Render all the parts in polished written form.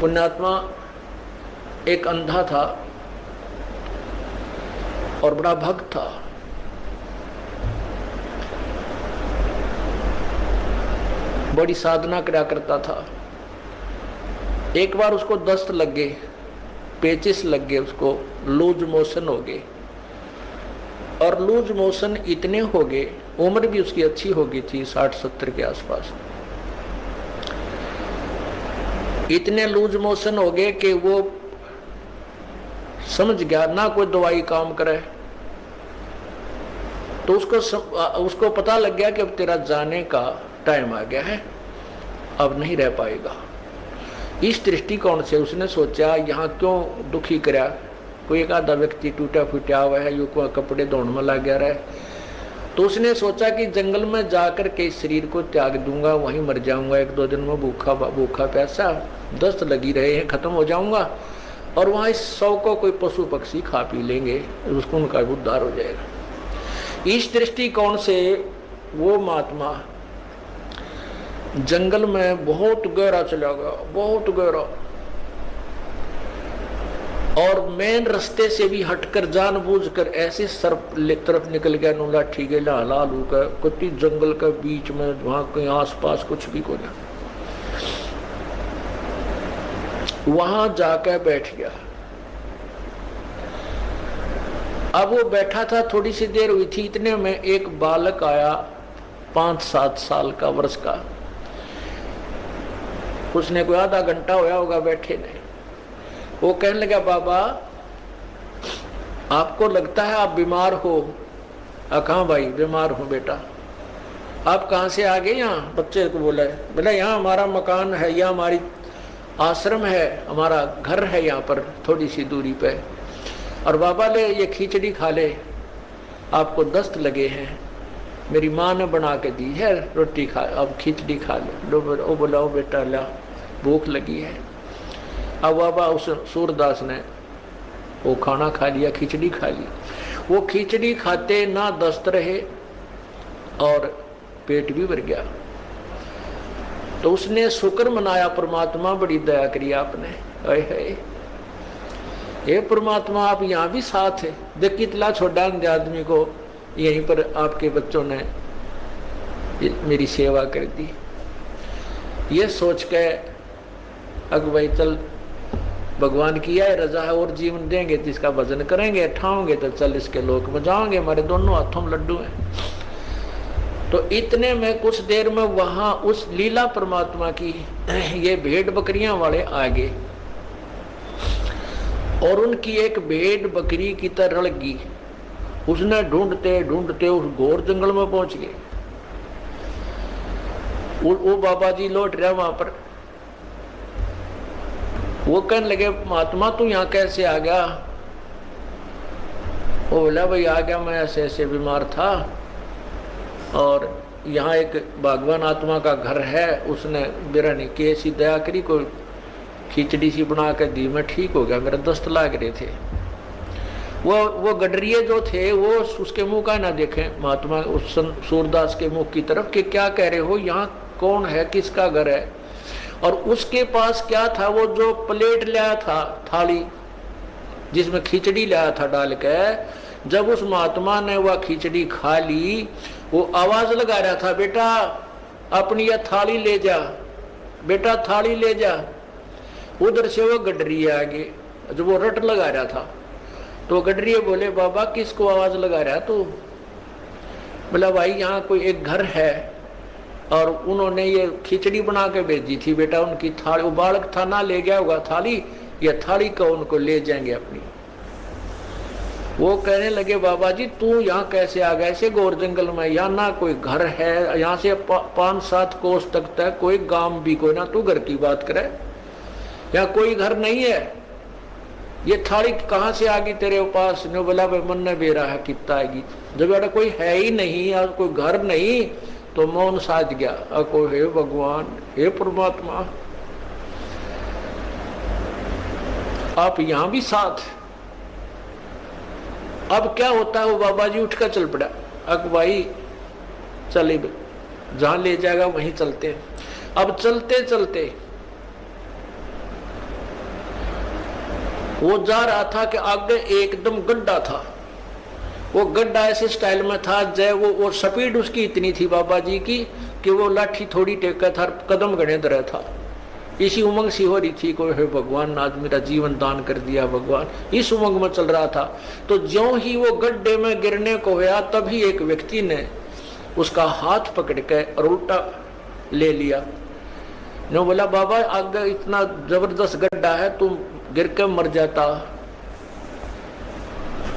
पुण्यात्मा एक अंधा था और बड़ा भक्त था। बड़ी साधना करा करता था। एक बार उसको दस्त लग गए, पेचिस लग गए, उसको लूज मोशन हो गए। और लूज मोशन इतने हो गए, उम्र भी उसकी अच्छी हो गई थी, 60-70 के आसपास। इतने लूज मोशन हो गए कि वो समझ गया ना कोई दवाई काम करे। तो उसको पता लग गया कि अब तेरा जाने का टाइम आ गया है, अब नहीं रह पाएगा। इस दृष्टिकोण से उसने सोचा यहाँ क्यों दुखी करा, कोई एक आधा व्यक्ति टूटा फूटा हुआ है, यो कपड़े धोने में लग गया रहा है। तो उसने सोचा कि जंगल में जाकर के इस शरीर को त्याग दूंगा, वहीं मर जाऊंगा, 1-2 दिन में भूखा प्यासा, दस्त लगी रहे हैं, खत्म हो जाऊंगा, और वहां इस 100 को कोई पशु पक्षी खा पी लेंगे, उसको उनका उद्धार हो जाएगा। इस दृष्टिकोण से वो महात्मा जंगल में बहुत गहरा चला गया, बहुत गहरा, और मेन रास्ते से भी हटकर जानबूझकर ऐसे सर्प तरफ निकल गया, नूला ठीक है लालू का कुत्ती जंगल के बीच में, वहां कहीं आसपास कुछ भी को ना, वहां जाकर बैठ गया। अब वो बैठा था, थोड़ी सी देर हुई थी, इतने में एक बालक आया 5-7 साल का, वर्ष का। उसने कोई आधा घंटा होया होगा बैठे ने। वो कहने लगा, बाबा आपको लगता है आप बीमार हो? कहाँ भाई बीमार हूँ बेटा। आप कहाँ से आ गए? यहाँ बच्चे को बोला, बोला यहाँ हमारा मकान है, यहाँ हमारी आश्रम है, हमारा घर है यहाँ पर थोड़ी सी दूरी पे। और बाबा ले ये खिचड़ी खा ले, आपको दस्त लगे हैं, मेरी माँ ने बना के दी है, रोटी खा, अब खिचड़ी खा ले। वो बोला, ओ बेटा ला, भूख लगी है। अब बाबा उस सूरदास ने वो खाना खा लिया, खिचड़ी खा ली। वो खिचड़ी खाते ना दस्त रहे और पेट भी भर गया। तो उसने शुक्र मनाया, परमात्मा बड़ी दया करी आपने, है ये परमात्मा आप यहाँ भी साथ है। देख कितना छोटा आदमी को यहीं पर आपके बच्चों ने मेरी सेवा कर दी। ये सोच के अग भाई चल भगवान की है रजा है, और जीवन देंगे तो इसका भजन करेंगे, ठाओगे तो चल इसके लोक में जाओगे, हमारे दोनों हाथों में लड्डू हैं। तो इतने में कुछ देर में वहां उस लीला परमात्मा की ये भेड़ बकरियां वाले आ गए, और उनकी एक भेड़ बकरी की तरह लगी। उसने ढूंढते ढूंढते उस घोर जंगल में पहुंच गए। वो बाबा जी लौट रहा वहां पर। वो कहने लगे, महात्मा तू यहाँ कैसे आ गया? वो बोला, भाई आ गया, मैं ऐसे ऐसे बीमार था, और यहाँ एक भगवान आत्मा का घर है, उसने मेरा नहीं की ऐसी दया करी, कोई खिचड़ी सी बना कर दी, मैं ठीक हो गया, मेरे दस्त लाग रहे थे। वो गडरिये जो थे वो उसके मुंह का ना देखें, महात्मा उस सूरदास के मुंह की तरफ, कि क्या कह रहे हो, यहाँ कौन है, किसका घर है। और उसके पास क्या था, वो जो प्लेट लाया था, थाली जिसमें खिचड़ी लाया था डाल के, जब उस महात्मा ने वह खिचड़ी खा ली, वो आवाज लगा रहा था, बेटा अपनी यह थाली ले जा, बेटा थाली ले जा। उधर से वो गडरिया आगे, जो वो रट लगा रहा था, तो गडरिया बोले, बाबा किसको आवाज लगा रहा तू? बोला, भाई यहाँ कोई एक घर है, और उन्होंने ये खिचड़ी बना के भेजी थी, बेटा उनकी थाली, वो बालक था ना ले गया होगा थाली, ये थाली को उनको ले जाएंगे अपनी। वो कहने लगे, बाबा जी तू यहाँ कैसे आ गया ऐसे घोर जंगल में? यहाँ ना कोई घर है, यहाँ से 5-7 कोस तक तक कोई गांव भी कोई ना, तू घर की बात करे, यहाँ कोई घर नहीं है, ये थाली कहाँ से आ गई तेरे पास? ने बोला, भाई मन ने बेरा है कितना आएगी, जब बेटा कोई है ही नहीं और कोई घर नहीं, तो मौन साध गया। अको हे भगवान, हे परमात्मा, आप यहां भी साथ। अब क्या होता है, वो बाबा जी उठकर चल पड़ा, अक भाई चले जहां ले जाएगा वहीं चलते हैं। अब चलते चलते वो जा रहा था कि आगे एकदम गड्ढा था। वो गड्ढा ऐसे स्टाइल में था जय वो स्पीड उसकी इतनी थी बाबा जी की कि वो लाठी थोड़ी टेका था, कदम गणे दर था। इसी उमंग सी हो रही थी, कोई है भगवान आज मेरा जीवन दान कर दिया भगवान, इस उमंग में चल रहा था। तो ज्यों ही वो गड्ढे में गिरने को हुआ तभी एक व्यक्ति ने उसका हाथ पकड़ के और उल्टा ले लिया। ने बोला बाबा आगे इतना जबरदस्त गड्ढा है, तुम गिर के मर जाता,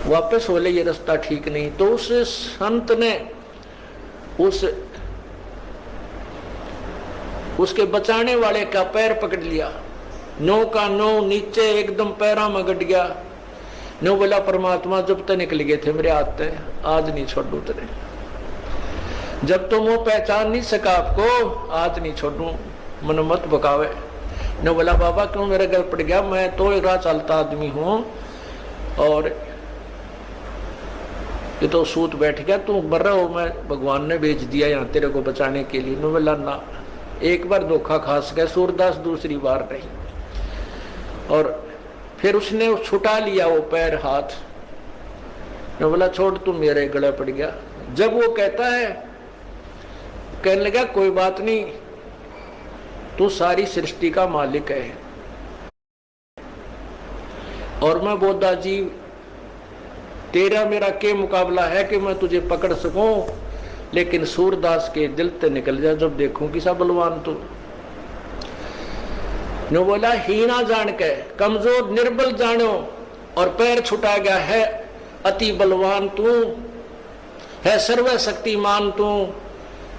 वापस हो ले, ये रास्ता ठीक नहीं। तो उस संत ने उसके बचाने वाले का पैर पकड़ लिया, नो का नो नीचे एकदम पैरा में गट गया। नो बोला परमात्मा जब तक निकल गए थे मेरे हाथ से, आज नहीं छोड़ू तेरे, जब तुम वो पहचान नहीं सका आपको आज नहीं छोड़ू, मन मत बकावे। ने बोला बाबा क्यों मेरे गल पड़ गया, मैं तो राह चलता आदमी हूं और ये तो सूत बैठ गया, तू मर रहा हो, मैं भगवान ने भेज दिया यहाँ तेरे को बचाने के लिए। ने बोला ना, एक बार धोखा खास गया सूरदास, दूसरी बार नहीं। और फिर उसने छुटा लिया वो पैर हाथ। ने बोला छोड़ तू मेरे गले पड़ गया। जब वो कहता है, कहने लगा कोई बात नहीं, तू सारी सृष्टि का मालिक है और मैं बोधा जी तेरा मेरा के मुकाबला है कि मैं तुझे पकड़ सकूं, लेकिन सूरदास के दिल ते निकल जा जब देखूं कि सा बलवान तू। नो बोला हीना जान के कमजोर निर्बल जानो और पैर छुटा गया है, अति बलवान तू है, सर्वशक्तिमान तू,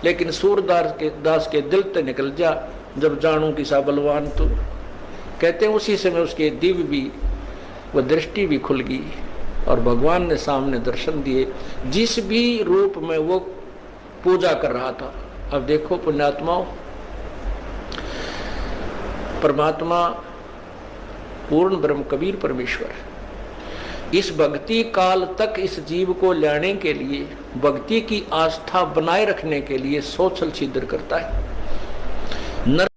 लेकिन सूरदास के दिल ते निकल जा जब जानू कि सा बलवान तू। कहते हैं उसी समय उसके दिव्य भी वो दृष्टि भी खुल गई और भगवान ने सामने दर्शन दिए, जिस भी रूप में वो पूजा कर रहा था। अब देखो पुण्यात्माओं, परमात्मा पूर्ण ब्रह्म कबीर परमेश्वर, इस भक्ति काल तक इस जीव को लाने के लिए, भक्ति की आस्था बनाए रखने के लिए सोचल छिद्र करता है।